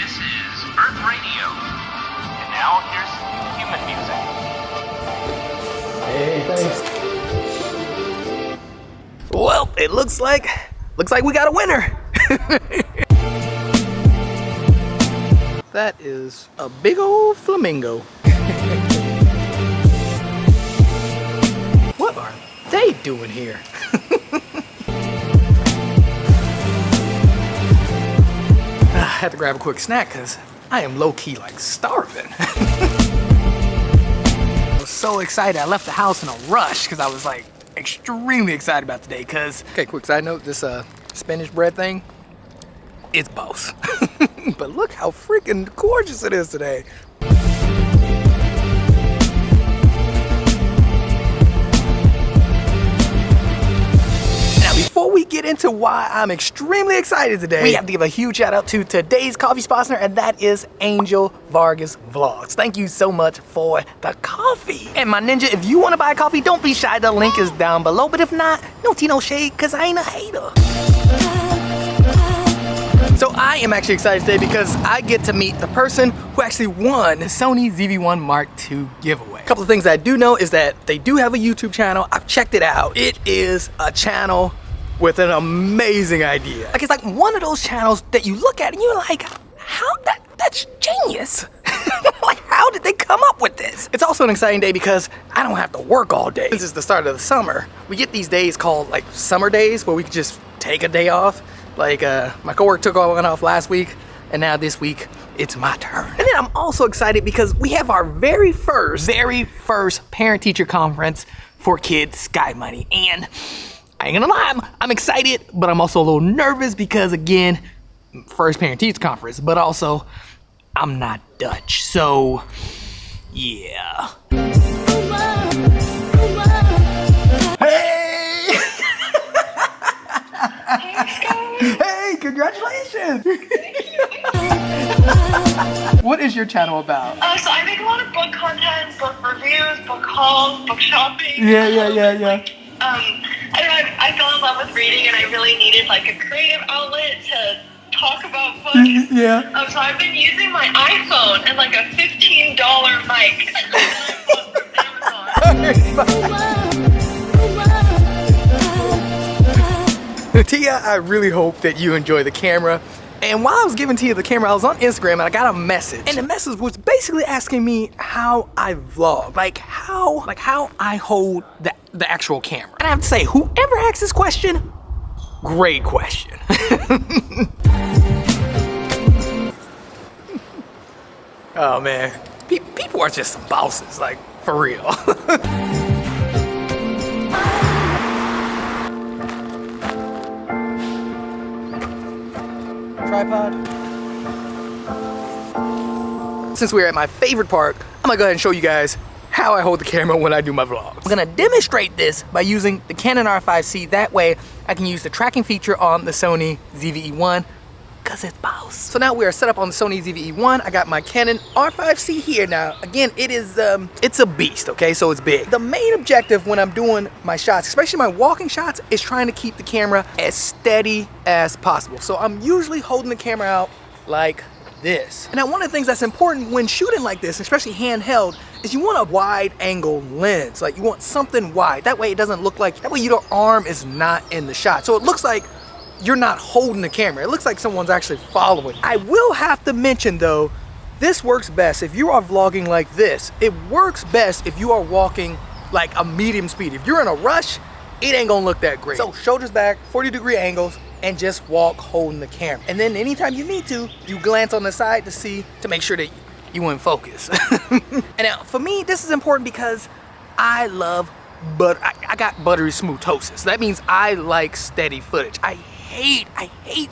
This is Earth Radio. And now here's human music. Hey, thanks. Well, it looks like we got a winner. That is a big old flamingo. What are they doing here? I had to grab a quick snack because I am low-key like starving. I was so excited. I left the house in a rush because I was like extremely excited about today because, okay, quick side note, this spinach bread thing, it's boss. But look how freaking gorgeous it is today. Before we get into why I'm extremely excited today, we have to give a huge shout out to today's coffee sponsor, and that is Angel Vargas Vlogs. Thank you so much for the coffee. And my ninja, if you want to buy coffee, don't be shy. The link is down below. But if not, no tea, no shade, because I ain't a hater. So I am actually excited today because I get to meet the person who actually won the Sony ZvE1 Mark II giveaway. A couple of things I do know is that they do have a YouTube channel. I've checked it out. It is a channel with an amazing idea. Like, it's like one of those channels that you look at and you're like, that's genius. Like, how did they come up with this? It's also an exciting day because I don't have to work all day. This is the start of the summer. We get these days called like summer days where we can just take a day off. Like my coworker took one off last week, and now this week it's my turn. And then I'm also excited because we have our very first parent-teacher conference for kids, Sky Money. And I ain't gonna lie, I'm excited, but I'm also a little nervous because, again, first parent-teacher conference, but also I'm not Dutch, so yeah. Hey! Hey, congratulations! What is your channel about? So I make a lot of book content, book reviews, book hauls, book shopping. Yeah. I don't know, I fell in love with reading and I really needed like a creative outlet to talk about books. Yeah. So I've been using my iPhone and like a $15 mic that I bought from Amazon. Tia, I really hope that you enjoy the camera. And while I was giving Tia the camera, I was on Instagram and I got a message. And the message was basically asking me how I vlog, like how I hold the actual camera. And I have to say, whoever asked this question, great question. Oh man, people are just some bosses, like for real. Tripod. Since we're at my favorite part, I'm gonna go ahead and show you guys how I hold the camera when I do my vlogs. I'm gonna demonstrate this by using the Canon R5C. That way I can use the tracking feature on the Sony ZvE1 because it's boss. So now we are set up on the Sony ZvE1. I got my Canon R5C here. Now, again, it's a beast, okay? So it's big. The main objective when I'm doing my shots, especially my walking shots, is trying to keep the camera as steady as possible. So I'm usually holding the camera out like this. And now one of the things that's important when shooting like this, especially handheld, is you want a wide angle lens. Like you want something wide. That way it doesn't look like, that way your arm is not in the shot. So it looks like you're not holding the camera. It looks like someone's actually following. I will have to mention though, this works best if you are vlogging like this. It works best if you are walking like a medium speed. If you're in a rush, it ain't gonna look that great. So shoulders back, 40-degree angles, and just walk holding the camera. And then anytime you need to, you glance on the side to make sure that you in focus. And now for me, this is important because I love I got buttery smooth toast. That means I like steady footage. I hate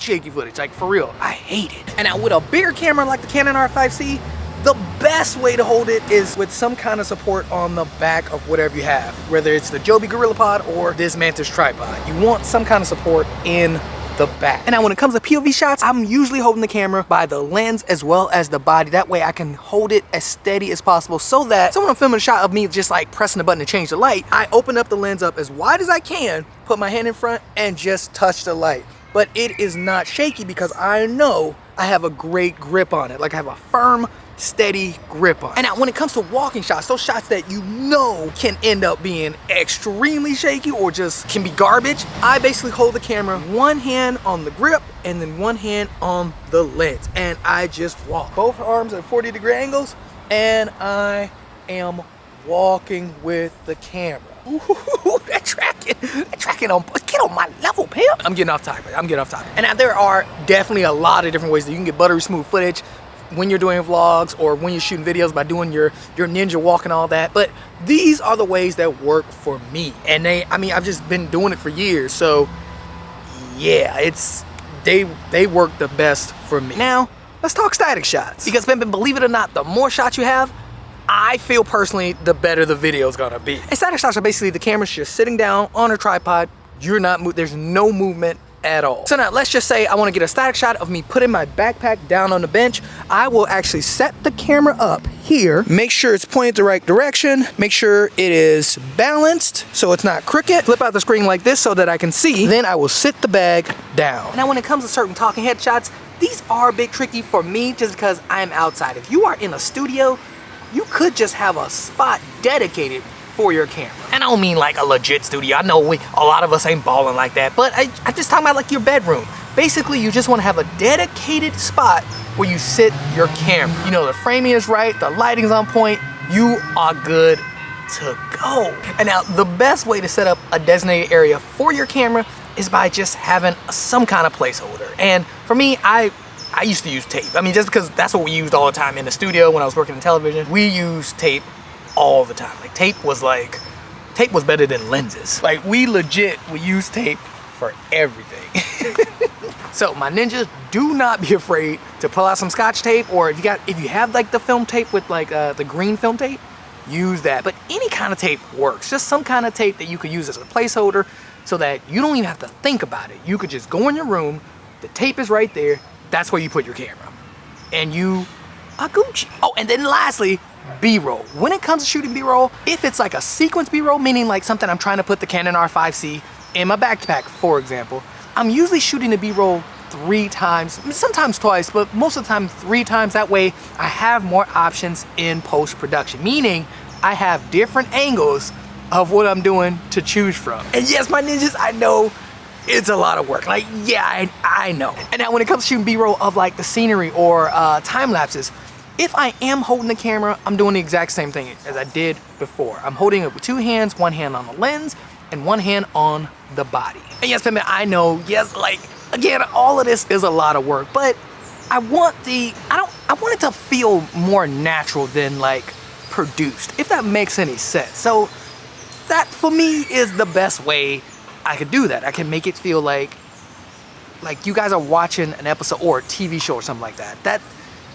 shaky footage, like for real, I hate it. And now with a bigger camera like the Canon R5C, the best way to hold it is with some kind of support on the back of whatever you have, whether it's the Joby GorillaPod or this Mantis tripod. You want some kind of support in the back. And now when it comes to POV shots, I'm usually holding the camera by the lens as well as the body. That way I can hold it as steady as possible so that when I'm filming a shot of me just like pressing the button to change the light, I open up the lens up as wide as I can, put my hand in front and just touch the light. But it is not shaky because I know I have a great grip on it. Like I have a firm, steady grip on it. And now when it comes to walking shots, those shots that you know can end up being extremely shaky or just can be garbage, I basically hold the camera one hand on the grip and then one hand on the lens, and I just walk. Both arms at 40-degree angles, and I am walking with the camera. Ooh, that tracking on, get on my level, pimp. I'm getting off topic, And now there are definitely a lot of different ways that you can get buttery smooth footage when you're doing vlogs or when you're shooting videos by doing your ninja walk and all that. But these are the ways that work for me. And I've just been doing it for years. So yeah, they work the best for me. Now, let's talk static shots. Because believe it or not, the more shots you have, I feel personally, the better the video is gonna be. And static shots are basically the camera's just sitting down on a tripod. You're not, there's no movement at all. So now let's just say I wanna get a static shot of me putting my backpack down on the bench. I will actually set the camera up here, make sure it's pointed the right direction, make sure it is balanced so it's not crooked, flip out the screen like this so that I can see, then I will sit the bag down. Now when it comes to certain talking head shots, these are a bit tricky for me just because I'm outside. If you are in a studio, you could just have a spot dedicated for your camera. And I don't mean like a legit studio. I know a lot of us ain't balling like that, but I'm just talking about like your bedroom. Basically, you just want to have a dedicated spot where you sit your camera. You know, the framing is right, the lighting's on point, you are good to go. And now, the best way to set up a designated area for your camera is by just having some kind of placeholder. And for me, I used to use tape. I mean, just because that's what we used all the time in the studio when I was working in television. We used tape all the time. Like tape was better than lenses. Like we use tape for everything. So my ninjas, do not be afraid to pull out some Scotch tape, or if you have like the film tape with like the green film tape, use that. But any kind of tape works. Just some kind of tape that you could use as a placeholder so that you don't even have to think about it. You could just go in your room, the tape is right there, that's where you put your camera, and you are Gucci. Oh, and then lastly, B-roll. When it comes to shooting B-roll, if it's like a sequence B-roll, meaning like something I'm trying to put the Canon R5C in my backpack, for example, I'm usually shooting the B-roll 3 times, sometimes twice, but most of the time 3 times. That way I have more options in post-production, meaning I have different angles of what I'm doing to choose from. And yes, my ninjas, I know it's a lot of work. Like, yeah, I know. And now when it comes to shooting B-roll of like the scenery or time lapses, if I am holding the camera, I'm doing the exact same thing as I did before. I'm holding it with 2 hands, 1 hand on the lens and 1 hand on the body. And yes, I know, yes, like, again, all of this is a lot of work, but I want it to feel more natural than like produced, if that makes any sense. So that for me is the best way I could do that. I can make it feel like you guys are watching an episode or a TV show or something like that.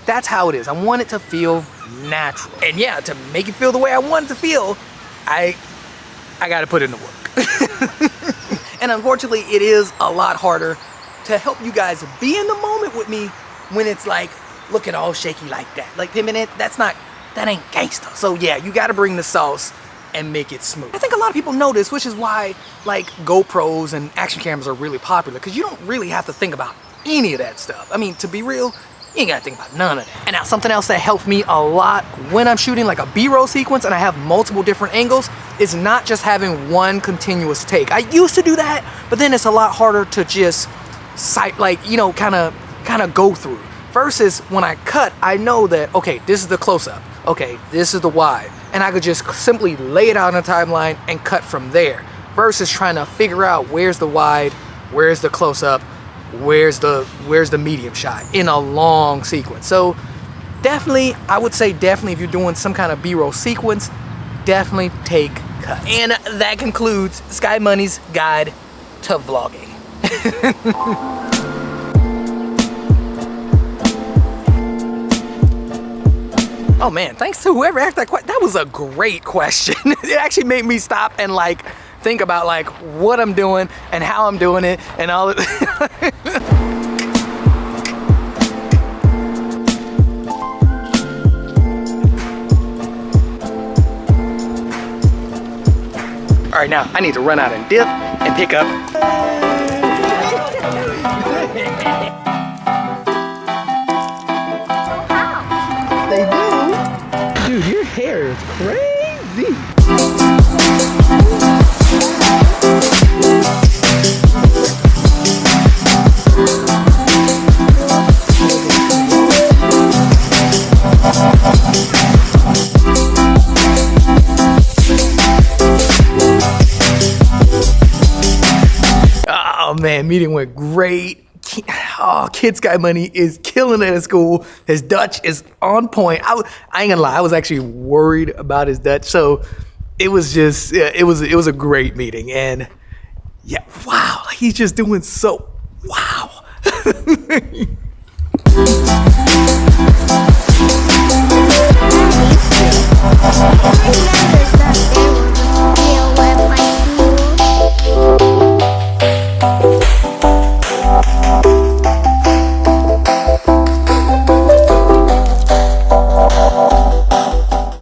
That's how it is. I want it to feel natural. And yeah, to make it feel the way I want it to feel, I gotta put in the work. And unfortunately, it is a lot harder to help you guys be in the moment with me when it's like looking all shaky like that. Like, that ain't gangsta. So yeah, you gotta bring the sauce and make it smooth. I think a lot of people know this, which is why like GoPros and action cameras are really popular, because you don't really have to think about any of that stuff. I mean, to be real, you ain't gotta think about none of that. And now something else that helps me a lot when I'm shooting like a B-roll sequence and I have multiple different angles is not just having one continuous take. I used to do that, but then it's a lot harder to just sight, like, you know, kind of go through. Versus when I cut, I know that, okay, this is the close-up. Okay, this is the wide. And I could just simply lay it out on a timeline and cut from there. Versus trying to figure out where's the wide, where's the close-up, where's the medium shot in a long sequence. So definitely, I would say definitely if you're doing some kind of B-roll sequence, definitely take cuts. And that concludes Sky Money's guide to vlogging. Oh man, thanks to whoever asked that question. That was a great question. It actually made me stop and like think about like what I'm doing and how I'm doing it and all of All right, now I need to run out and dip and pick up. hair is crazy. Oh man, meeting went great. Oh, Kid Sky Money is killing it at school. His Dutch is on point. I ain't gonna lie, I was actually worried about his Dutch. So it was just, it was a great meeting. And yeah, wow, he's just doing so, wow.